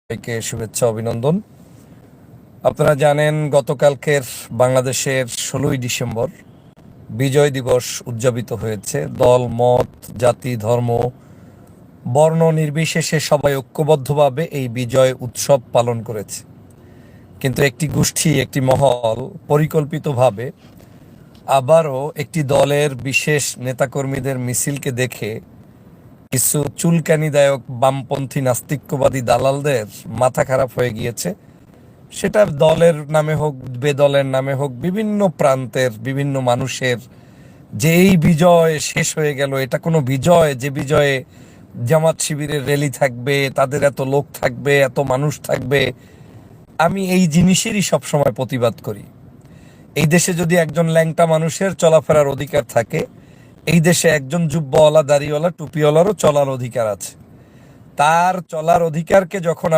সবাইকে শুভেচ্ছা অভিনন্দন। আপনারা জানেন গতকালকের বাংলাদেশের 16ই ডিসেম্বর বিজয় দিবস উদযাপিত হয়েছে। দল, মত, জাতি, ধর্ম, বর্ণ নির্বিশেষে সবাই ঐক্যবদ্ধভাবে এই বিজয় উৎসব পালন করেছে। কিন্তু একটি গোষ্ঠী, একটি মহল পরিকল্পিতভাবে আবারও একটি দলের বিশেষ নেতাকর্মীদের মিছিলকে দেখে কিছু চুলকানিদায়ক বামপন্থী নাস্তিক্যবাদী দালালদের মাথা খারাপ হয়ে গিয়েছে। সেটা দলের নামে হোক, বেদলের নামে হোক, বিভিন্ন প্রান্তের বিভিন্ন মানুষের যে এই বিজয় শেষ হয়ে গেল, এটা কোনো বিজয় যে বিজয়ে জামাত শিবিরের র্যালি থাকবে, তাদের এত লোক থাকবে, এত মানুষ থাকবে। আমি এই জিনিসেরই সবসময় প্রতিবাদ করি। এই দেশে যদি একজন ল্যাংটা মানুষের চলাফেরার অধিকার থাকে, এই দেশে একজন জুব্বাওয়ালা, দাড়িওয়ালা, টুপিওয়ালারও চলার অধিকার আছে। তার চলার অধিকারকে যখন